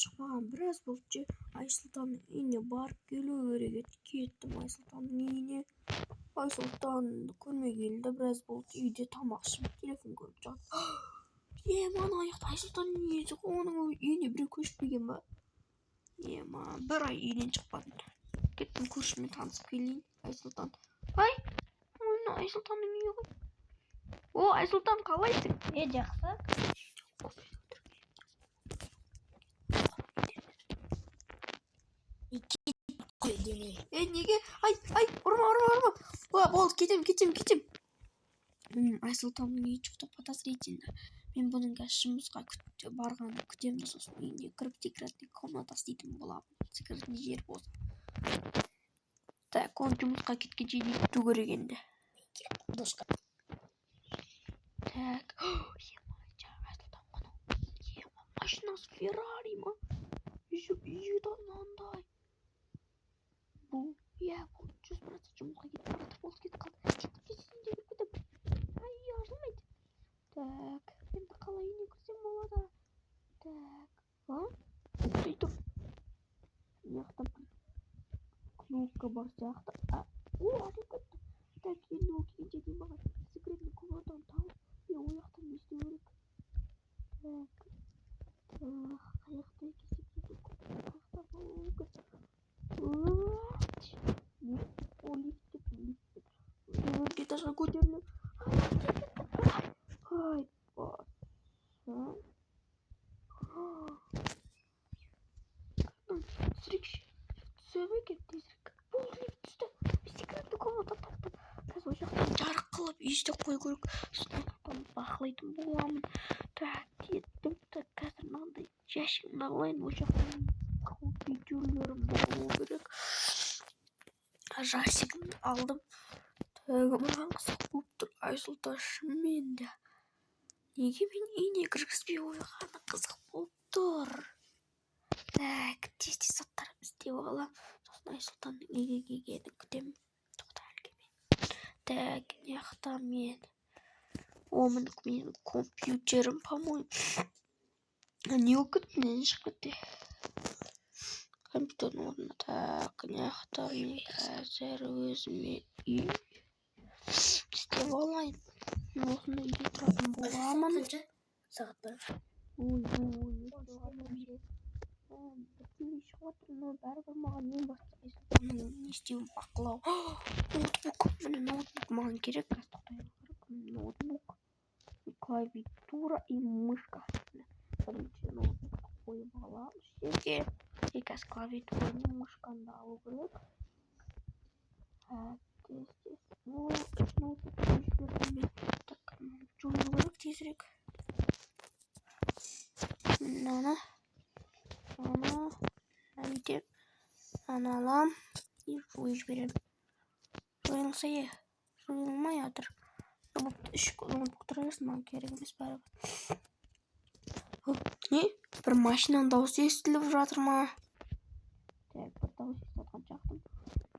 шықпаған біраз болды. Айсұлтанның үйіне барып келу керек еді. Кеттім Айсұлтанның үйіне. Айсұлтанды көрмегелі біраз болды. Үйде тамақ ішіп телефон көріп жатыр. Ана аяқта Айсұлтанның үйі жоқ. Оның үйіне біреу көшпеген ба? Бір ай үйден шықпадым. Кеттім көршімен танысып келейін. Айсұлтан. Айсұлтанның үйі ғой. Айсұлтан, қалайсың? Жақсы. Неге? Ұрма. Болды, кетем. Айсұлтанның үйі жоқ деп подозрительно. Мен бұның жұмысқа барғанын күтемін, сосын үйіне кіріп секретный комната істейтін боламын. Секретный жер болса. Так, оны жұмысқа кеткенше не күту керек енді? Досқа. Так. Айсұлтан қана. Машинасы Феррари ма? Үйі да мынандай. Бұл 100% жұмысқа кетіп барады. Болды, кетіп қалды. Кетіп. Ашылмайды. Так, енді қалай үйіне кірсем болады? Так, сөйтіп. Яқта кнопка бар сияқты. Ашылып кетті. Так, енді ол келгенше дейін маған секретный комнатаны тауып, ол жақтан не істеу керек? Так, қаяқта екен секретный комната? Лифт. Бірінші этажға көтеріліп. Жарық қылып үйісті қой көрік. Сондықтан бақылайтын боламын. Так, кеттім. Қазір мынандай жәшігін алайын. Ол жақтан компьютерлерім болу керек. Жәшігін алдым. Маған қызық болып тұр. Айсұлтан шынымен де. Неге мен үйіне кіргізбей қойғаны қызық болып тұр. Так, тез заттарымды істеп аламын. Сосын Айсұлтанның үйге келгенін күтемін. Так, неқта мен. Менің компьютерім, по-моему. Не оқытын шығып кетті. Компьютердің орнына. Так, неқта мен қазір өзіме үй істеп алайын. Осында үйде тұратын боламын. Сағаттар. Бәрібір маған ең басты Айсұлтанның не істеуін бақылау. Ноутбук. Міне ноутбук маған керек. Ноутбук, клавиатура и мышка. Бірінші ноутбукты қойып аламын. Жерге қазір клавиатура мен мышканы да алу керек. Ноутбукты жібердім мен. Так, жою керек тезірек. Ана алам. И жойып жіберем. Жойылса жойылмай жатыр. Ноутбук тұрайырсын, маған керек емес бәрібір. Не? Бір машинаның дауысы естіліп жатыр ма? Так, бір дауыс естіп жатқан жақтым.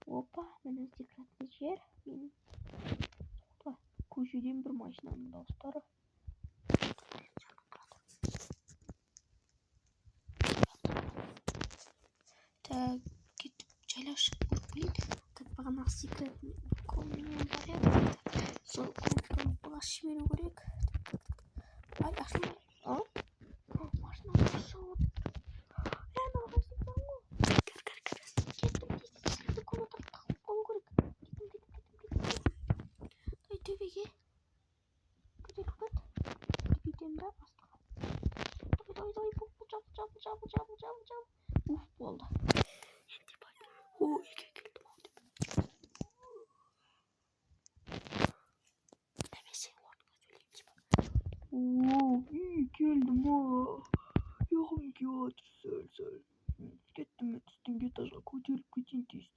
Опа, міне секретный жер. Көшеден бір машинаның дауыстары. Так, кетіп жайлап шығып көріп келейін. Так, бағанағы секретный комнатаның бар еді. Сол комнатаны басып жіберу керек. Ашылмай. Машинаны шығып. Кеттім, комнатаны тағып қалу керек. Төбеге. Көтеріп кет. Кетем да бастыға. Жабыл. Уф, болды. Үйге келдім ау деп. Немесе орнына сөйлейміз ба? Үйге келдім ау. Яғым келді сәл. Кеттім мен үстіңгі этажға көтеріліп кетейін тез.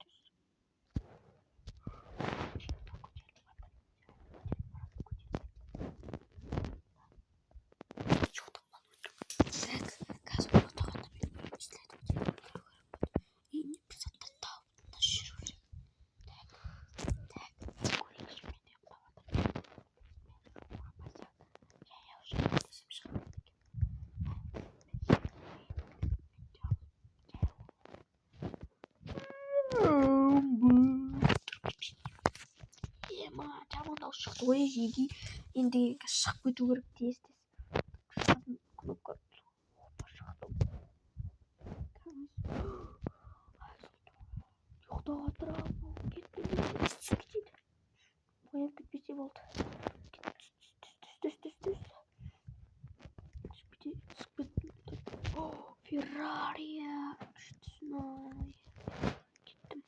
шықты ғой жеги енді шығып кету керек тез кнопка жоқтауға тұра кетті оянып кетпесе болды Феррария кеттім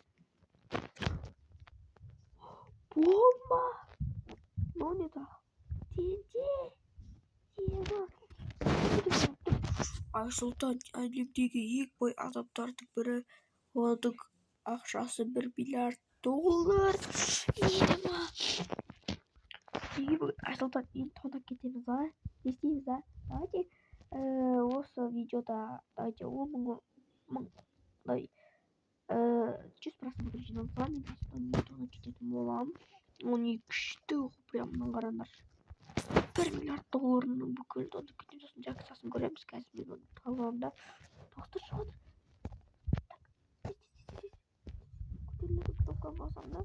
бомба монета ТНТ Айсұлтан әлемдегі ең бай адамдардың бірі оның ақшасы $1 миллиард Айсұлтан енді тонап кетеміз ба не істейміз ба давайте осы видеода давайте 10 000 жүз просмотр жиналса мен Айсұлтан тонап кететін боламын оны күшті прям мына қараңдаршы $1 миллиард бүкіл тонап кетемін сосын акциясын көреміз қазір мен оны талғамда тоқтыршы отыр көтерілетін кнопканы басамын да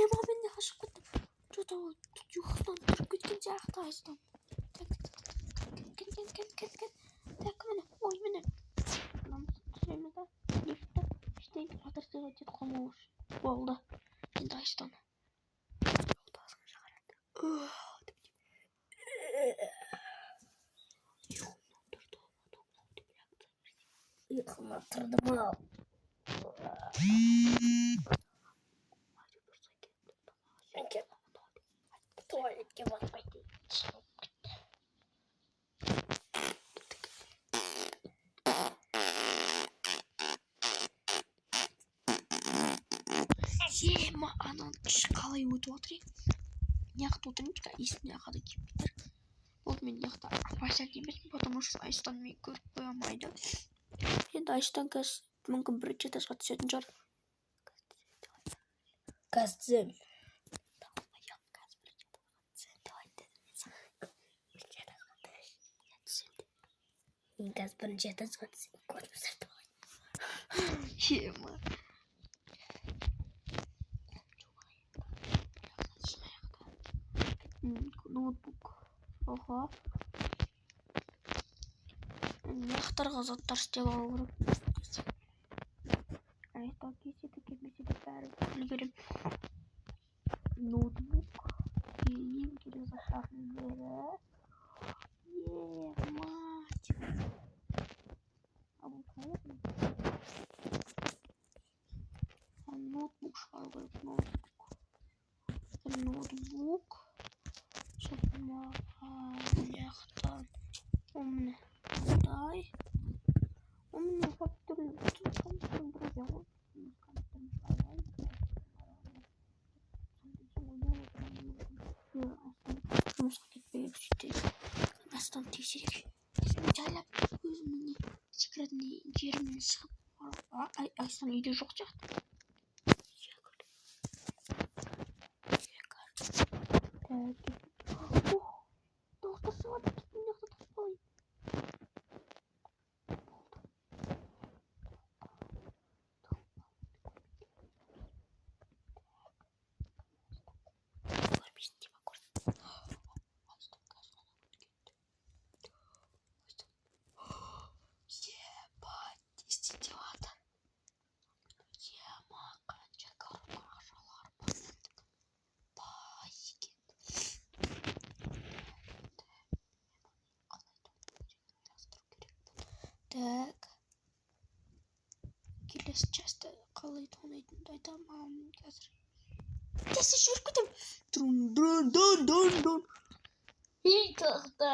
ема мен қашып кеттім что-то ол ұйқысынан тұрып кеткен сияқты Айсұлтан так міне ой міне түсіреміз да лифтті ештеңе қатырсыз өтеді қалмау үшін болды енді Айсұлтан ұйқыма тұрдым-ау туалетке бармай ема анан қалай өтіп отыр мына жақта отырайыншы есімде қалай келіп кетер болды мен мына жақта апайсак емеспін потому что Айсұлтан мені көріп қоя алмайды енді Айсұлтан қазір мүмкін бірінші этажға түсетін шығар қазір бірінші этажға түсем ема ноутбук оха мақтарға заттар істеп алу керек Айсұлтан кеседі келмесе де бәрі үлгерем ноутбук ең керек заттардың бірі мать ноутбук шығару керек ноутбук сосын маған жақтан міне мындай міне компьютердің бірге ғой жұмысқа кетпей сөйтейік астан тексерейік есімді жайлап өзімнің секретный жерімнен шығып Айсұлтан үйде жоқ сияқты Так. Келесі часто қалай тонайтынымды айтамын қазір. Кесі жүріп кетем. Дун. Ей, тоқта.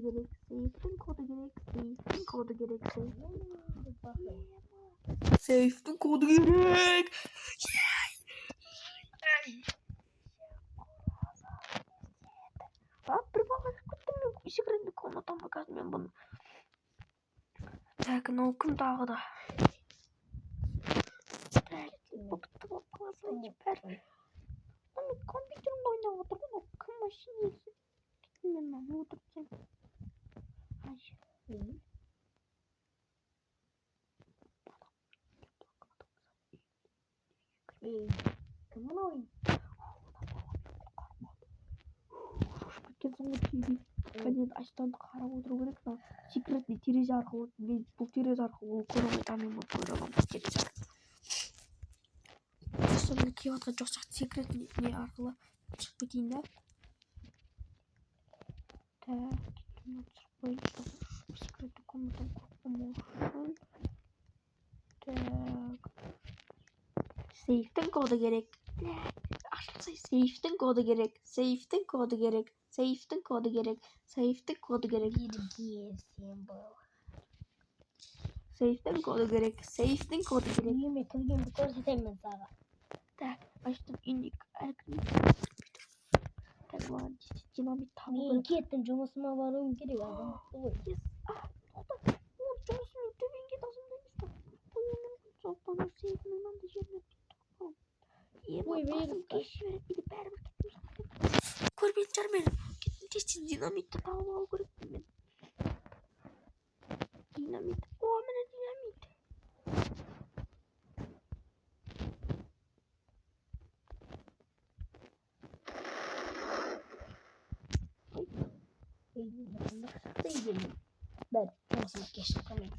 керек. Сейфтің коды керек. Сейфтің коды керек. Сейфтің коды керек. Bir bala çıktım ben. Секретный комнатама қазір мен бұны. Так, мынау кім тағы да? Так, бопты болып қаласа бәрі. Мен компьютерімді ойнап отырмын, ол кім машинесі? Мен мынаны отырсам. Кім анау? Кеткен соң кәдімгі аштанды қарап отыру керек. Секретный терезе арқылы, бұл терезе арқылы ол көре алмайды, мен бұл көре аламын терезе арқылы. Сонда кеватқан жоқ сияқты секретный не арқылы шығып кетейін да. Так, кетуін түсіріп қойып секретный комнатам қорқымау үшін. Так, сейфтің коды керек. Ашылса сейфтің коды керек. Сейфтің коды керек. Сейфтің коды керек. Сейфтің коды керек. Сейфтің коды керек. Сейфтің коды керек. Үйіме кіргенді көрсетемін саған. Так, аштым индик. Так, ладно, динамит табу Мен керек. кеттім, жұмысыма баруым керек. Адам ғой. Тоқта, ол жұмысымен төменге тасымда емес та. Қойымын, соқтан сейфінің мынандай жеріне тұтып. Ой, Басым кеші береді, или бәрібір кетіп жатыр. Көрмейтін шығар мені. Кеттім тез динамитті тауып алу керекпін мен. Динамит. О, міне динамит. Бәр, жұмысыма кешіп қалмайын.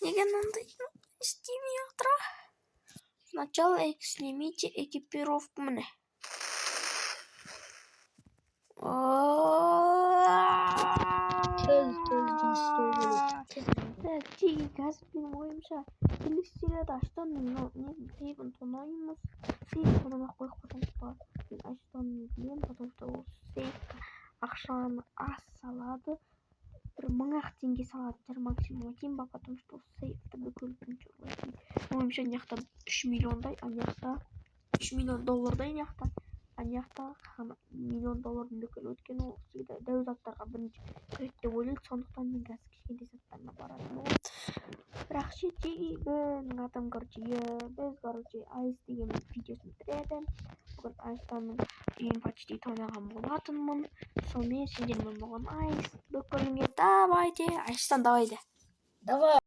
Неге мынандай істемей отыр? Сначала снимите экипировку міне. Тез жұмыс істеу керек. Так, тегі қазір менің ойымша келесілерді аштан мен сейбін тонаймыз. Сейбін тонамақ қойып қойсаңыз болады. Мен аштан білем, потому что ол сейбқа ақшаны аз салады. Bir 1000 теңге салады, максимум тиын ба, потому что сейфті бүкіл күнше ұрлайды. Ойымша аяқта 3 миллиондай, аяқта 3 миллион доллардай аяқта. Аяқта миллион доллардың бүкіл өткен ол всегда дәу заттарға бірінші кіреді деп ойлайды, сондықтан мен қазір кішкентай заттарына баратын боламын. Бірақ ше тегін атам, короче, біз, короче, айс деген видеосын бітіреді. Бүгін айстанның үйін почти тонаған болатынмын. Сонымен сендермен болған айс бүкіліңе давайте. Айстан давай де. Давай.